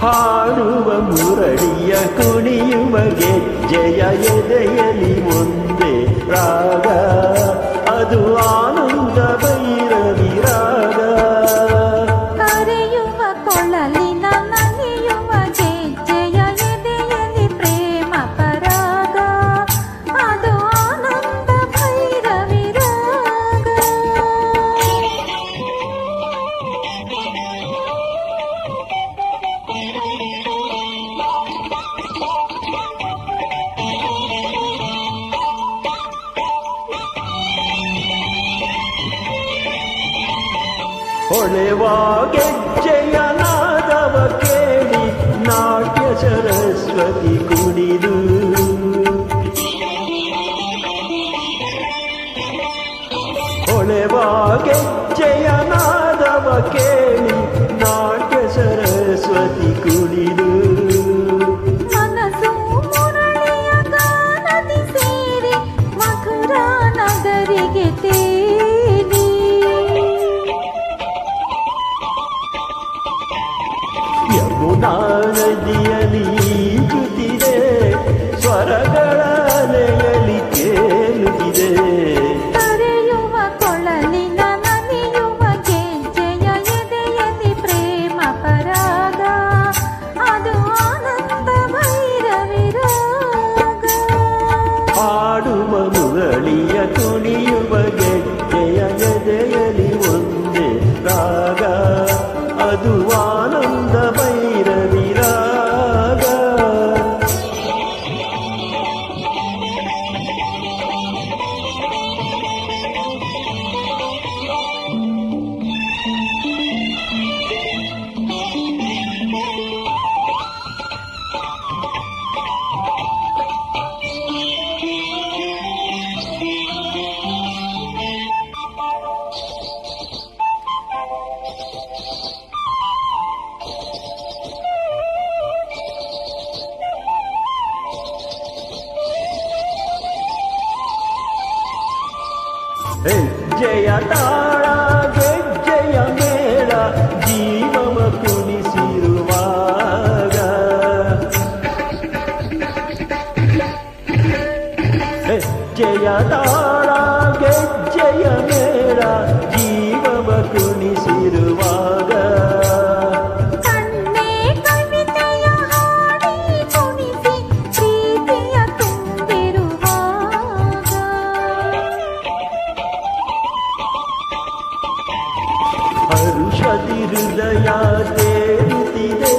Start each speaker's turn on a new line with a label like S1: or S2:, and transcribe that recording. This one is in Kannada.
S1: ಹಾಡುವ ಮುರಳಿಯ ಕುಣಿಯುವ ಗೆಜ್ಜೆಯ ಎದೆಯಲಿ ಒಂದೇ ರಾಗ, ಅದು ಆನಂದ ಭೈರವಿ ರಾಗ.
S2: ಕರೆಯುವ ಕೊಳಲಿನ ನಲಿಯುವ ಗೆಜ್ಜೆಯ ಎದೆಯಲಿ ಪ್ರೇಮ ಪರಾಗ, ಅದು ಆನಂದ ಭೈರವಿ ರಾಗ.
S1: ಹೊಳೆವ ಗೆಜ್ಜೆಯ ನಾದವ ಕೇಳಿ ನಾಟ್ಯ ಸರಸ್ವತಿ ಕುಣಿದು, ಹೊಳೆವ ಗೆಜ್ಜೆಯ ನಾದವ ಕೇಳಿ ನಾಟ್ಯ ಸರಸ್ವತಿ ಕುಣಿದು.
S2: ಮನಸ್ಸು ಮುರಳಿಯ ಗಾನದಿ ಸೇರಿ ಮಥುರಾ ನಗರಿಗೆ ತೇಲಿ,
S1: ಯಮುನಾ ನದಿಯಲ್ಲಿ ಈಜುತ್ತಿದೆ, ಸ್ವರಗಳ ಅಲೆಯಲ್ಲಿ ತೇಲುತ್ತಿದೆ.
S2: ಕರೆಯುವ ಕೊಳಲಿನ ನಲಿಯುವ ಗೆಜ್ಜೆಯ ಎದೆಯಲಿ ಪ್ರೇಮ ಪರಾಗ, ಅದು ಆನಂದ ಭೈರವಿ ರಾಗ.
S1: ಹಾಡುವ ಮುರಳಿಯ ಕುಣಿಯುವ ಗೆಜ್ಜೆಯ ಎದೆಯಲಿ ಒಂದೇ ರಾಗ, ಅದು ಆನಂದ ಭೈರವಿ ರಾಗ. ಹೆಜ್ಜೆಯ ತಾಳ ಗೆಜ್ಜೆಯ ಮೇಳ ಜೀವವ ಕುಣಿಸಿರುವಾಗ, ಹೆಜ್ಜೆಯ ತಾಳ ಗೆಜ್ಜೆಯ ಮೇಳ ಜೀವವ ಕುಣಿಸಿರುವಾಗ.
S2: ಕಣ್ಣೇ ಕವಿತೆಯ ಹಾಡಿ ಕುಣಿಸಿ ಪ್ರೀತಿಯ ತುಂಬಿರುವಾಗ,
S1: ಹರುಷದಿ ಹೃದಯ ತೇರುತ್ತಿದೆ,